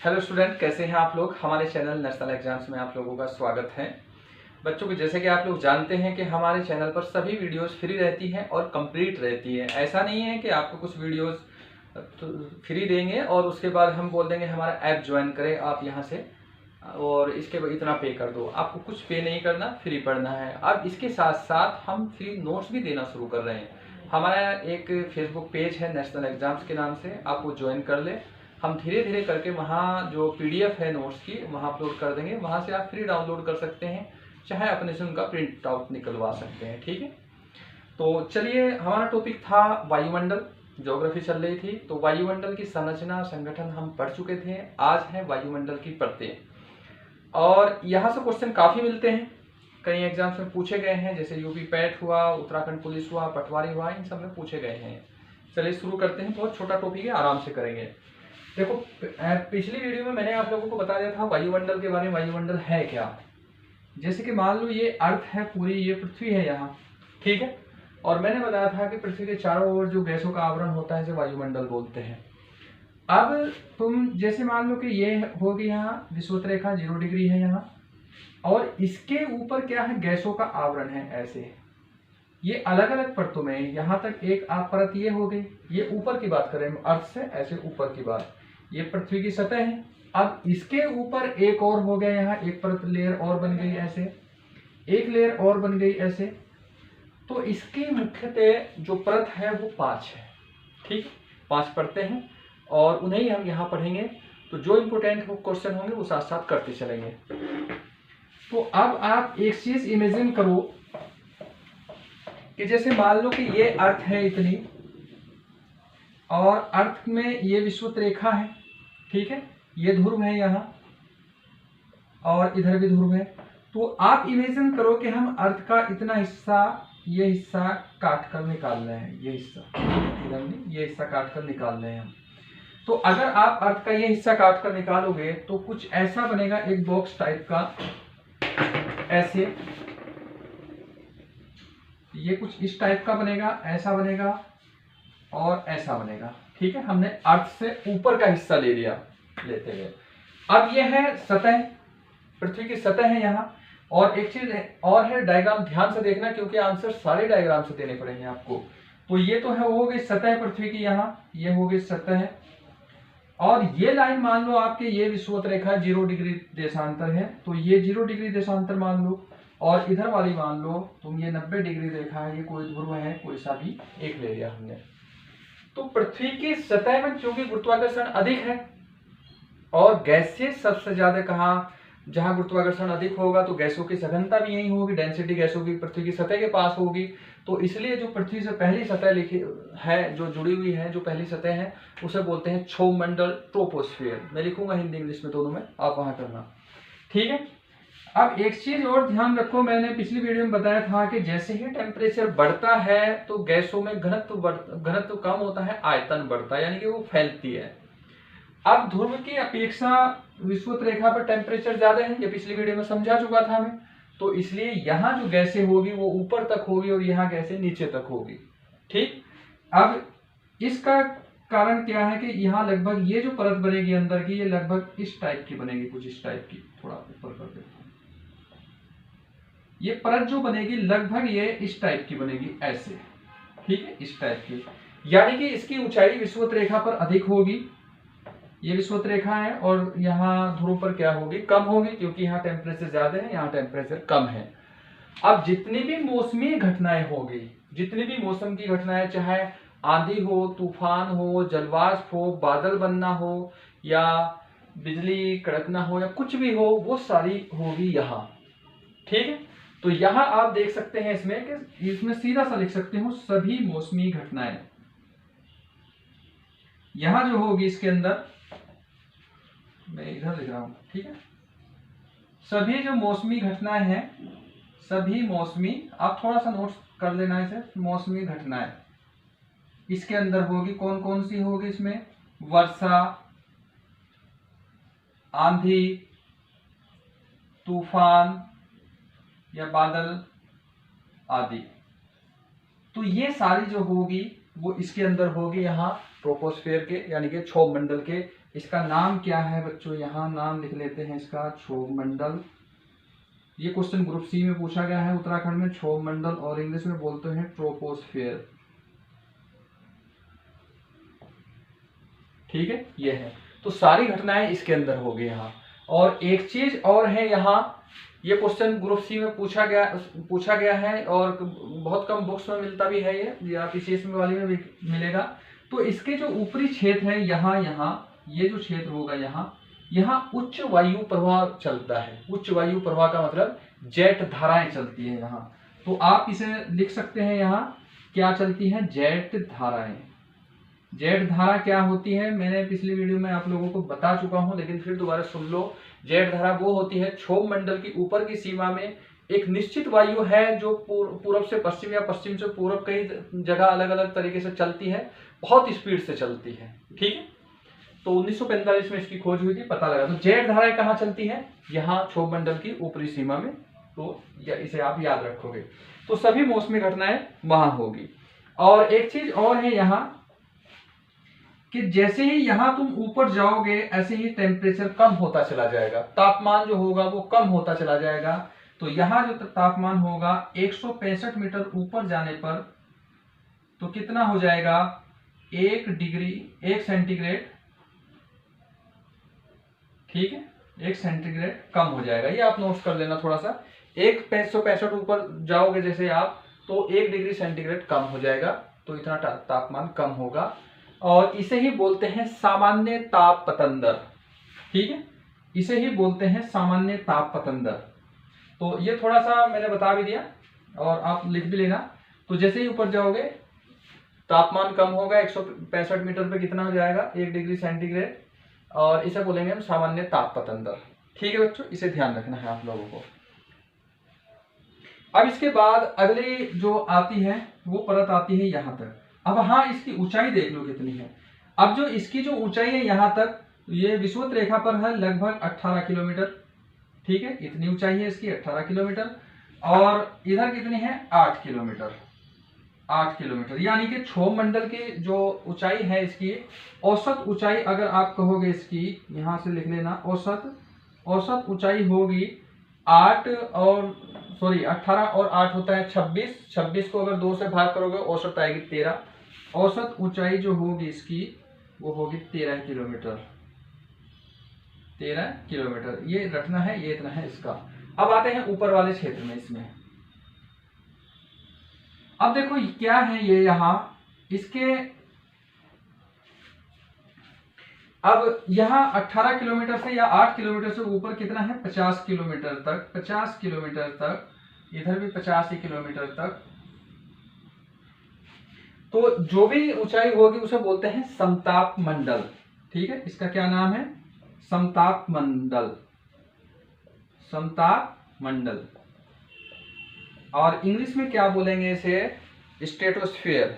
Hello student, कैसे हैं आप लोग। हमारे चैनल नेशनल एग्जाम्स में आप लोगों का स्वागत है। बच्चों को जैसे कि आप लोग जानते हैं कि हमारे चैनल पर सभी वीडियोस फ्री रहती हैं और कंप्लीट रहती है। ऐसा नहीं है कि आपको कुछ वीडियोस तो फ्री देंगे और उसके बाद हम बोल देंगे हमारा ऐप ज्वाइन करें आप यहाँ से और इसके बाद इतना पे कर दो। आपको कुछ पे नहीं करना, फ्री पढ़ना है। अब इसके साथ साथ हम फ्री नोट्स भी देना शुरू कर रहे हैं। हमारा एक फेसबुक पेज है नेशनल एग्जाम्स के नाम से, आप वो ज्वाइन कर ले। हम धीरे धीरे करके वहाँ जो पीडीएफ है नोट्स की वहाँ अपलोड कर देंगे। वहाँ से आप फ्री डाउनलोड कर सकते हैं, चाहे अपने से उनका प्रिंट आउट निकलवा सकते हैं। ठीक है, तो चलिए, हमारा टॉपिक था वायुमंडल, ज्योग्राफी चल रही थी। तो वायुमंडल की संरचना संगठन हम पढ़ चुके थे। आज है वायुमंडल की परतें और यहाँ से क्वेश्चन काफ़ी मिलते हैं, कई एग्जाम्स में पूछे गए हैं। जैसे यूपी पैट हुआ, उत्तराखंड पुलिस हुआ, पटवारी हुआ, इन सब में पूछे गए हैं। चलिए शुरू करते हैं। बहुत छोटा टॉपिक है, आराम से करेंगे। देखो, पिछली वीडियो में मैंने आप लोगों को बता दिया था वायुमंडल के बारे में। वायुमंडल है क्या? जैसे कि मान लो ये अर्थ है पूरी, ये पृथ्वी है यहाँ, ठीक है। और मैंने बताया था कि पृथ्वी के चारों ओर जो गैसों का आवरण होता है इसे वायुमंडल बोलते हैं। अब तुम जैसे मान लो कि ये होगी यहाँ विषुवत रेखा 0 डिग्री है यहाँ, और इसके ऊपर क्या है, गैसों का आवरण है। ऐसे ये अलग अलग परतों में, यहाँ तक एक आप परत ये हो गई, ये ऊपर की बात करें अर्थ से, ऐसे ऊपर की बात, ये पृथ्वी की सतह है। अब इसके ऊपर एक और हो गया, यहाँ एक परत लेयर और बन गई, ऐसे एक लेयर और बन गई ऐसे। तो इसकी मुख्यतः जो परत है वो 5 है, ठीक, 5 परतें हैं और उन्हें हम यहाँ पढ़ेंगे। तो जो इम्पोर्टेंट क्वेश्चन होंगे वो साथ साथ करते चलेंगे। तो अब आप एक चीज इमेजिन करो कि जैसे मान लो कि ये अर्थ है इतनी, और अर्थ में ये विषुवत रेखा है, ठीक है, ये ध्रुव है यहाँ और इधर भी ध्रुव है। तो आप इमेजिन करो कि हम अर्थ का इतना हिस्सा, ये हिस्सा काट कर निकाल रहे हैं, ये हिस्सा, ये हिस्सा काट कर निकाल रहे हैं हम। तो अगर आप अर्थ का ये हिस्सा काट कर निकालोगे तो कुछ ऐसा बनेगा, एक बॉक्स टाइप का, ऐसे ये कुछ इस टाइप का बनेगा, ऐसा बनेगा और ऐसा बनेगा, ठीक है। हमने अर्थ से ऊपर का हिस्सा ले लिया, लेते हुए। अब ये है सतह, पृथ्वी की सतह है यहाँ। और एक चीज और है, डायग्राम ध्यान से देखना क्योंकि आंसर सारे डायग्राम से देने पड़ेंगे आपको। तो ये तो है, वो हो गई सतह पृथ्वी की, यहाँ ये हो गई सतह। और ये लाइन मान लो आपके, ये विषुवत रेखा 0 डिग्री देशांतर है, तो ये 0 डिग्री देशांतर मान लो। और इधर वाली मान लो तुम, ये 90 डिग्री रेखा है, ये कोई ध्रुव है, कोई सा भी एक ले लिया हमने। तो पृथ्वी की सतह में चूंकि गुरुत्वाकर्षण अधिक है और गैसें सबसे ज्यादा, कहाँ जहां गुरुत्वाकर्षण अधिक होगा तो गैसों की सघनता भी यही होगी, डेंसिटी गैसों की पृथ्वी की सतह के पास होगी। तो इसलिए जो पृथ्वी से पहली सतह लिखी है, जो जुड़ी हुई है, जो पहली सतह है, उसे बोलते हैं क्षोभमंडल, ट्रोपोस्फियर। मैं लिखूंगा हिंदी इंग्लिश में दोनों में, आप वहां करना, ठीक है। अब एक चीज और ध्यान रखो, मैंने पिछली वीडियो में बताया था कि जैसे ही टेम्परेचर बढ़ता है तो गैसों में घनत्व कम होता है, आयतन बढ़ता है, यानी कि वो फैलती है। अब ध्रुव की अपेक्षा विषुवत रेखा पर टेम्परेचर ज्यादा है, ये पिछली वीडियो में समझा चुका था मैं। तो इसलिए यहाँ जो गैसें होगी वो ऊपर तक होगी और यहाँ गैसें नीचे तक होगी, ठीक। अब इसका कारण क्या है कि यहाँ लगभग ये जो परत बनेगी अंदर की, ये लगभग इस टाइप की बनेगी, कुछ इस टाइप की, थोड़ा ऊपर कर देता हूँ। ये परत जो बनेगी लगभग ये इस टाइप की बनेगी, ऐसे, ठीक है, इस टाइप की। यानी कि इसकी ऊंचाई विषुवत रेखा पर अधिक होगी, ये विषुवत रेखा है, और यहाँ ध्रुव पर क्या होगी, कम होगी, क्योंकि यहाँ टेम्परेचर ज्यादा है, यहाँ टेम्परेचर कम है। अब जितनी भी मौसमी घटनाएं होगी, जितनी भी मौसम की घटनाएं, चाहे आंधी हो, तूफान हो, जलवाष्प हो, बादल बनना हो, या बिजली कड़कना हो, या कुछ भी हो, वो सारी होगी यहाँ, ठीक है। तो यहाँ आप देख सकते हैं इसमें कि इसमें सीधा सा लिख सकते हो सभी मौसमी घटनाएं। यहां जो होगी इसके अंदर, मैं इधर लिख रहा हूं, ठीक है, सभी जो मौसमी घटनाएं हैं, सभी मौसमी, आप थोड़ा सा नोट कर लेना इसे, मौसमी घटनाएं इसके अंदर होगी। कौन कौन सी होगी इसमें, वर्षा, आंधी, तूफान या बादल आदि। तो ये सारी जो होगी वो इसके अंदर होगी, यहाँ ट्रोपोस्फेयर के यानी कि क्षोभ मंडल के। इसका नाम क्या है बच्चों, यहाँ नाम लिख लेते हैं इसका, क्षोभ मंडल। ये क्वेश्चन ग्रुप सी में पूछा गया है उत्तराखंड में, क्षोभ मंडल, और इंग्लिश में बोलते हैं ट्रोपोस्फेयर। ठीक है, ये है। तो सारी घटनाएं इसके अंदर होगी यहाँ। और एक चीज और है यहाँ, ये क्वेश्चन ग्रुप सी में पूछा गया है और बहुत कम बुक्स में मिलता भी है ये, या पीसीएस में वाली में भी मिलेगा। तो इसके जो ऊपरी क्षेत्र है यहाँ ये जो क्षेत्र होगा यहाँ उच्च वायु प्रवाह चलता है। उच्च वायु प्रवाह का मतलब जेट धाराएं चलती है यहाँ। तो आप इसे लिख सकते हैं, यहाँ क्या चलती है, जेट धाराएं। जेट धारा क्या होती है, मैंने पिछली वीडियो में आप लोगों को बता चुका हूं, लेकिन फिर दोबारा सुन लो। जेट धारा वो होती है, क्षोभ मंडल की ऊपर की सीमा में एक निश्चित वायु है जो पूर्व से पश्चिम या पश्चिम से पूर्व कई जगह अलग अलग तरीके से चलती है, बहुत स्पीड से चलती है। ठीक है, तो 1945 में इसकी खोज हुई थी, पता लगा। तो जेट धाराएं कहाँ चलती है, यहाँ क्षोभ मंडल की ऊपरी सीमा में। तो इसे आप याद रखोगे। तो सभी मौसमी घटनाएं वहां होगी। और एक चीज और है यहाँ कि जैसे ही यहां तुम ऊपर जाओगे ऐसे ही टेम्परेचर कम होता चला जाएगा, तापमान जो होगा वो कम होता चला जाएगा। तो यहां जो तापमान होगा 165 मीटर ऊपर जाने पर तो कितना हो जाएगा, 1 डिग्री 1 सेंटीग्रेड। ठीक है, 1 सेंटीग्रेड कम हो जाएगा। ये आप नोट कर लेना थोड़ा सा। 165 ऊपर जाओगे जैसे आप, तो 1 डिग्री सेंटीग्रेड कम हो जाएगा, तो इतना तापमान कम होगा। और इसे ही बोलते हैं सामान्य ताप पतंदर। ठीक है, इसे ही बोलते हैं सामान्य ताप पतंदर। तो ये थोड़ा सा मैंने बता भी दिया और आप लिख भी लेना। तो जैसे ही ऊपर जाओगे तापमान कम होगा, 165 मीटर पे कितना हो जाएगा, 1 डिग्री सेंटीग्रेड, और इसे बोलेंगे हम सामान्य ताप पतंदर। ठीक है बच्चों, इसे ध्यान रखना है आप लोगों को। अब इसके बाद अगली जो आती है वो परत आती है यहाँ तक। अब हाँ, इसकी ऊंचाई देख लो कितनी है। अब जो इसकी जो ऊंचाई है यहाँ तक, ये विषुवत रेखा पर है लगभग 18 किलोमीटर। ठीक है, इतनी ऊंचाई है इसकी 18 किलोमीटर। और इधर कितनी है, 8 किलोमीटर। 8 किलोमीटर यानी कि क्षोभ मंडल की जो ऊंचाई है इसकी, औसत ऊंचाई अगर आप कहोगे इसकी, यहां से लिख लेना, औसत ऊंचाई होगी 18 और 8 होता है 26। 26 को अगर 2 से भाग करोगे औसत आएगी 13। औसत ऊंचाई जो होगी इसकी वो होगी 13 किलोमीटर। 13 किलोमीटर ये रखना है, ये इतना है इसका। अब आते हैं ऊपर वाले क्षेत्र में। इसमें अब देखो क्या है ये यहाँ इसके, अब यहाँ 18 किलोमीटर से या 8 किलोमीटर से ऊपर कितना है, 50 किलोमीटर तक। 50 किलोमीटर तक, इधर भी 50 ही किलोमीटर तक। तो जो भी ऊंचाई होगी उसे बोलते हैं समताप मंडल। ठीक है, इसका क्या नाम है, समताप मंडल। समताप मंडल। और इंग्लिश में क्या बोलेंगे इसे, स्ट्रेटोस्फीयर।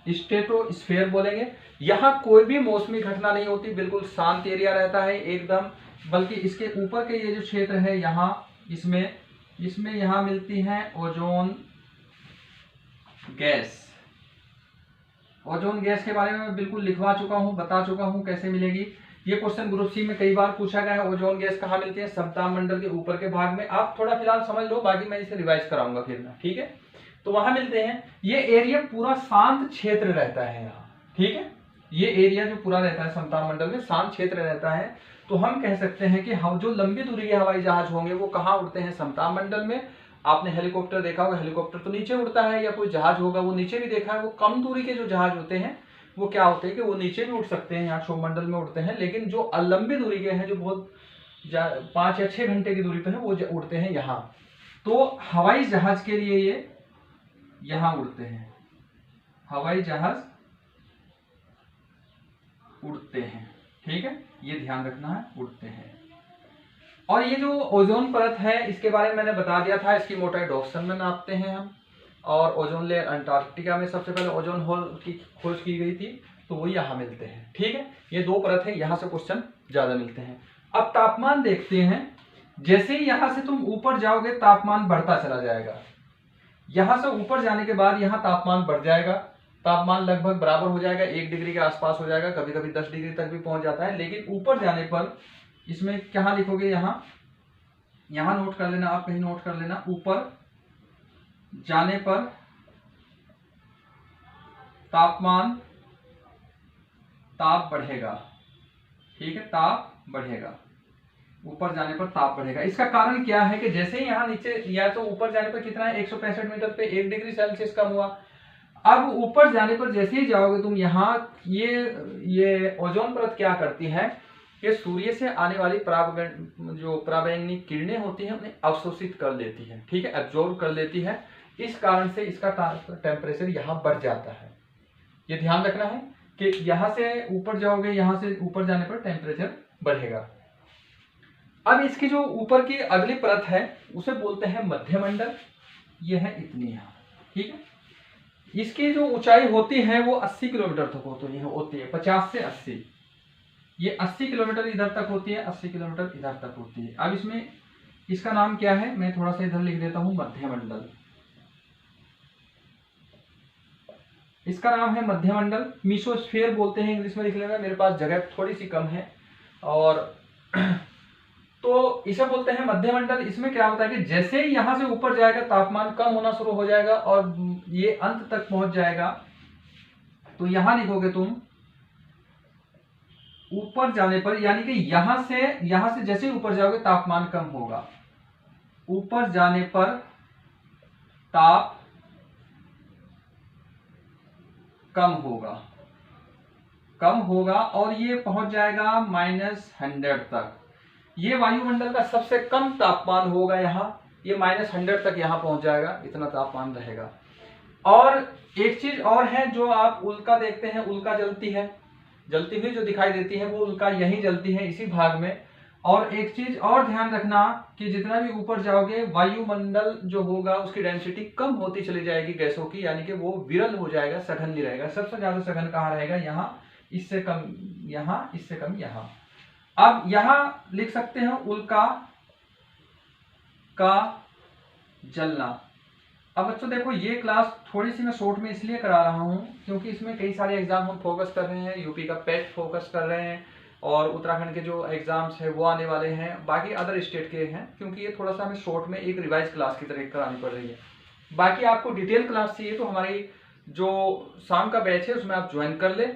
स्ट्रेटोस्फीयर बोलेंगे। यहां कोई भी मौसमी घटना नहीं होती, बिल्कुल शांत एरिया रहता है एकदम। बल्कि इसके ऊपर के ये जो क्षेत्र है यहाँ, इसमें यहाँ मिलती है ओजोन गैस। ओजोन गैस के बारे में मैं बिल्कुल लिखवा चुका हूँ, बता चुका हूँ कैसे मिलेगी। ये क्वेश्चन ग्रुप सी में कई बार पूछा गया है। ओजोन गैस कहाँ मिलती है, समताप मंडल के ऊपर के भाग में। आप थोड़ा फिलहाल समझ लो, बाकी मैं इसे रिवाइज कराऊंगा फिर में। ठीक है, तो वहां मिलते हैं। ये एरिया पूरा शांत क्षेत्र रहता है यहाँ। ठीक है, ये एरिया जो पूरा रहता है समताप मंडल में शांत क्षेत्र रहता है। तो हम कह सकते हैं कि हम जो लंबी दूरी के हवाई जहाज होंगे वो कहाँ उड़ते हैं, समताप मंडल में। आपने हेलीकॉप्टर देखा होगा, हेलीकॉप्टर तो नीचे उड़ता है, या कोई जहाज होगा वो नीचे भी देखा है। वो कम दूरी के जो जहाज होते हैं वो क्या होते हैं कि वो नीचे भी उड़ सकते हैं, यहाँ क्षोभ मंडल में उड़ते हैं। लेकिन जो लंबी दूरी के हैं, जो बहुत 5 या 6 घंटे की दूरी पे है, वो उड़ते हैं यहाँ। तो हवाई जहाज के लिए ये यहाँ उड़ते हैं, हवाई जहाज उड़ते हैं। ठीक है, ये ध्यान रखना है, उड़ते हैं। और ये जो ओजोन परत है इसके बारे में मैंने बता दिया था। इसकी मोटाई डॉप्सन में नापते हैं हम। और ओजोन लेयर अंटार्कटिका में सबसे पहले ओजोन होल की खोज की गई थी, तो वो यहाँ मिलते हैं। ठीक है, ये 2 परत है, यहाँ से क्वेश्चन ज्यादा मिलते हैं। अब तापमान देखते हैं। जैसे ही यहां से तुम ऊपर जाओगे तापमान बढ़ता चला जाएगा। यहां से ऊपर जाने के बाद यहाँ तापमान बढ़ जाएगा, तापमान लगभग बराबर हो जाएगा, 1 डिग्री के आसपास हो जाएगा, कभी कभी 10 डिग्री तक भी पहुंच जाता है। लेकिन ऊपर जाने पर इसमें क्या लिखोगे, यहाँ नोट कर लेना, आप कहीं नोट कर लेना, ऊपर जाने पर ताप बढ़ेगा। ठीक है, ताप बढ़ेगा, ऊपर जाने पर ताप बढ़ेगा। इसका कारण क्या है कि जैसे ही यहाँ नीचे या तो ऊपर जाने पर कितना है, 165 मीटर पे 1 डिग्री सेल्सियस कम हुआ। अब ऊपर जाने पर जैसे ही जाओगे तुम, यहाँ ये ओजोन परत क्या करती है, ये सूर्य से आने वाली जो पराबैंगनी किरणें होती हैं उन्हें अवशोषित कर लेती है। ठीक है, एब्जॉर्ब कर लेती है। इस कारण से इसका टेम्परेचर यहाँ बढ़ जाता है। ये ध्यान रखना है कि यहाँ से ऊपर जाओगे, यहाँ से ऊपर जाने पर टेम्परेचर बढ़ेगा। अब इसकी जो ऊपर की अगली परत है उसे बोलते हैं मध्यमंडल। ये है इतनी यहाँ। ठीक है, इसकी जो ऊंचाई होती है वो 80 किलोमीटर तक होती है, 50 से 80। ये 80 किलोमीटर इधर तक होती है, 80 किलोमीटर इधर तक होती है। अब इसमें इसका नाम क्या है, मैं थोड़ा सा इधर लिख देता हूं, मध्यमंडल। इसका नाम है मध्यमंडल। मीसोस्फीयर बोलते हैं, इंग्लिश में लिख लेना, मेरे पास जगह थोड़ी सी कम है। और तो इसे बोलते हैं मध्यमंडल। इसमें क्या होता है कि जैसे ही यहां से ऊपर जाएगा तापमान कम होना शुरू हो जाएगा और ये अंत तक पहुंच जाएगा। तो यहां लिखोगे तुम ऊपर जाने पर, यानी कि यहां से जैसे ही ऊपर जाओगे तापमान कम होगा, ऊपर जाने पर ताप कम होगा और ये पहुंच जाएगा -100 तक। ये वायुमंडल का सबसे कम तापमान होगा यहाँ, ये -100 तक यहाँ पहुंच जाएगा, इतना तापमान रहेगा। और एक चीज और है, जो आप उल्का देखते हैं, उल्का जलती हुई जो दिखाई देती है वो उल्का यहीं जलती है, इसी भाग में। और एक चीज और ध्यान रखना कि जितना भी ऊपर जाओगे वायुमंडल जो होगा उसकी डेंसिटी कम होती चली जाएगी गैसों की, यानी कि वो विरल हो जाएगा, सघन नहीं रहेगा। सबसे ज्यादा सघन कहाँ रहेगा, यहाँ, इससे कम यहाँ, इससे कम यहाँ। अब यहाँ लिख सकते हैं उल्का का जलना। अब बच्चों देखो, ये क्लास थोड़ी सी मैं शॉर्ट में इसलिए करा रहा हूँ क्योंकि इसमें कई सारे एग्जाम हम फोकस कर रहे हैं। यूपी का पेट फोकस कर रहे हैं और उत्तराखंड के जो एग्जाम्स है वो आने वाले हैं, बाकी अदर स्टेट के हैं, क्योंकि ये थोड़ा सा हमें शॉर्ट में एक रिवाइज क्लास की तरह करानी पड़ रही है। बाकी आपको डिटेल क्लास चाहिए तो हमारी जो शाम का बैच है उसमें आप ज्वाइन कर ले।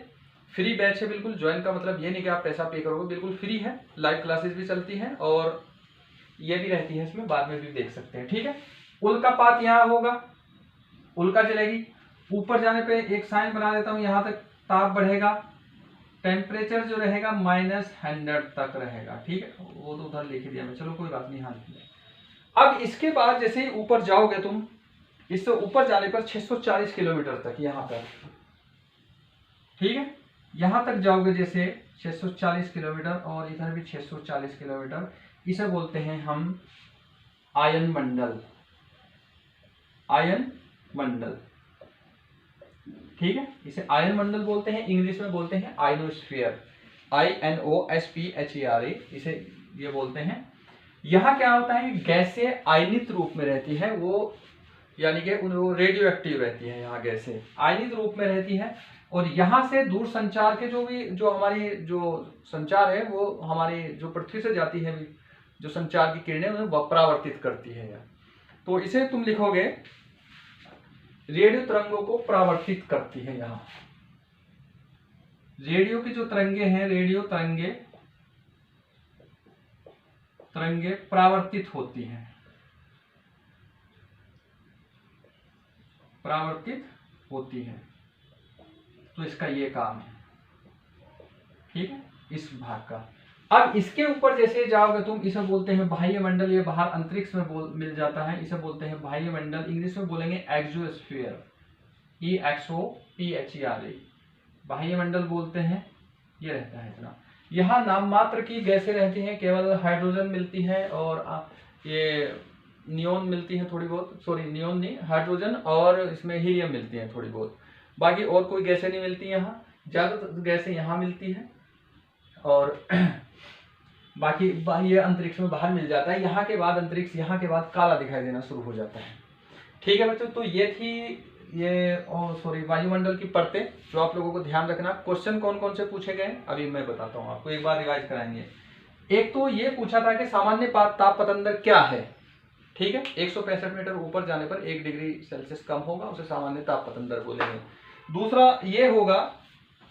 फ्री बैच है बिल्कुल। ज्वाइन का मतलब ये नहीं कि आप पैसा पे करोगे, बिल्कुल फ्री है। लाइव क्लासेस भी चलती हैं और ये भी रहती है, इसमें बाद में भी देख सकते हैं। ठीक है, उल्कापात यहाँ होगा, उल्का जलेगी। ऊपर जाने पे एक साइन बना देता हूँ, यहाँ तक ताप बढ़ेगा, टेम्परेचर जो रहेगा -100 तक रहेगा। ठीक है, वो तो उधर लिख दिया मैं, चलो कोई बात नहीं, यहाँ लिख दिया। अब इसके बाद जैसे ही ऊपर जाओगे तुम, इससे ऊपर जाने पर 640 किलोमीटर तक यहाँ पर, ठीक है, यहाँ तक जाओगे जैसे 640 किलोमीटर और इधर भी 640 किलोमीटर, इसे बोलते हैं हम आयन मंडल। आयन मंडल, ठीक है, इसे आयन मंडल बोलते हैं। इंग्लिश में बोलते हैं आयनोस्फीयर, INOSPHERE, इसे ये बोलते हैं। यहाँ क्या होता है, गैसें आयनित रूप में रहती है, वो यानी कि वो रेडियो एक्टिव रहती है। यहाँ गैसें आयनित रूप में रहती है और यहाँ से दूर संचार के जो हमारी जो संचार है वो हमारी जो पृथ्वी से जाती है जो संचार की किरणें उन्हें परावर्तित करती है। तो इसे तुम लिखोगे रेडियो तरंगों को परावर्तित करती है। यहाँ रेडियो की जो तरंगे हैं, रेडियो तरंगे परावर्तित होती हैं, तो इसका ये काम है। ठीक है, इस भाग का। अब इसके ऊपर जैसे जाओगे तुम, इसे बोलते हैं बाह्य मंडल। ये बाहर अंतरिक्ष में मिल जाता है, इसे बोलते हैं बाह्य मंडल। इंग्लिश में बोलेंगे एक्सोस्फीयर, EXOPHERE, बाह्य मंडल बोलते हैं। ये रहता है इतना। यहाँ नाम मात्र की गैसें रहती हैं, केवल हाइड्रोजन मिलती है और ये नियोन मिलती है थोड़ी बहुत, सॉरी नियोन नहीं, हाइड्रोजन और इसमें हीलियम मिलती है थोड़ी बहुत, बाकी और कोई गैसें नहीं मिलती। यहाँ ज्यादातर गैसें यहाँ मिलती है। और बाकी ये अंतरिक्ष में बाहर मिल जाता है। यहाँ के बाद अंतरिक्ष, यहाँ के बाद काला दिखाई देना शुरू हो जाता है। ठीक है बच्चों, तो ये थी वायुमंडल की परतें जो आप लोगों को ध्यान रखना। क्वेश्चन कौन कौन से पूछे गए अभी मैं बताता हूँ आपको, एक बार रिवाइज कराएंगे। एक तो ये पूछा था कि सामान्य ताप पतंदर क्या है। ठीक है, 165 मीटर ऊपर जाने पर 1 डिग्री सेल्सियस कम होगा, उसे सामान्य ताप पतंदर बोलेंगे। दूसरा ये होगा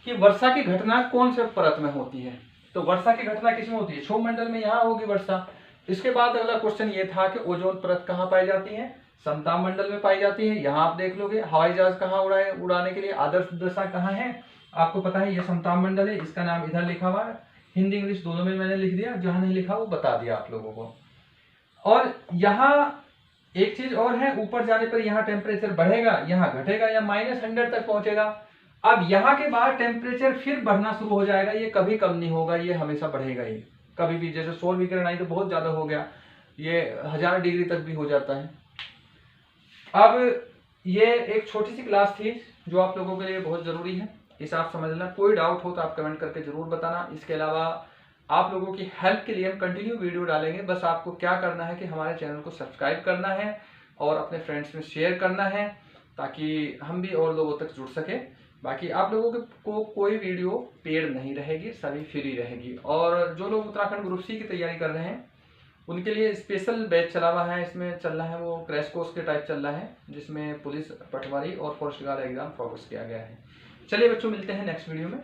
कि वर्षा की घटना कौन से परत में होती है। तो वर्षा की घटना किसमें होती है, क्षोभमंडल में, यहाँ होगी वर्षा। इसके बाद अगला क्वेश्चन ये था कि ओजोन परत कहाँ पाई जाती है, समताप मंडल में पाई जाती है। यहाँ आप देख लोगे हवाई जहाज कहाँ उड़ाने के लिए आदर्श दिशा कहाँ है, आपको पता है ये समताप मंडल है। इसका नाम इधर लिखा हुआ है, हिंदी इंग्लिश दोनों में मैंने लिख दिया, जहां नहीं लिखा वो बता दिया आप लोगों को। और यहाँ एक चीज और है, ऊपर जाने पर यहाँ टेम्परेचर बढ़ेगा, यहाँ घटेगा या -100 तक पहुंचेगा। अब यहाँ के बाद टेम्परेचर फिर बढ़ना शुरू हो जाएगा, ये कभी कम नहीं होगा, ये हमेशा बढ़ेगा ही कभी भी। जैसे सौर विकिरण आई तो बहुत ज्यादा हो गया, ये 1000 डिग्री तक भी हो जाता है। अब ये एक छोटी सी क्लास थी जो आप लोगों के लिए बहुत जरूरी है, इसे आप समझ लेना। कोई डाउट हो तो आप कमेंट करके जरूर बताना। इसके अलावा आप लोगों की हेल्प के लिए हम कंटिन्यू वीडियो डालेंगे, बस आपको क्या करना है कि हमारे चैनल को सब्सक्राइब करना है और अपने फ्रेंड्स में शेयर करना है, ताकि हम भी और लोगों तक जुड़ सके। बाकी आप लोगों को कोई वीडियो पेड नहीं रहेगी, सभी फ्री रहेगी। और जो लोग उत्तराखंड ग्रुप सी की तैयारी कर रहे हैं उनके लिए स्पेशल बैच चला हुआ है, इसमें चल रहा है वो क्रैश कोर्स के टाइप चल रहा है, जिसमें पुलिस, पटवारी और फॉरेस्ट गार्ड एग्जाम फोकस किया गया है। चलिए बच्चों, मिलते हैं नेक्स्ट वीडियो में।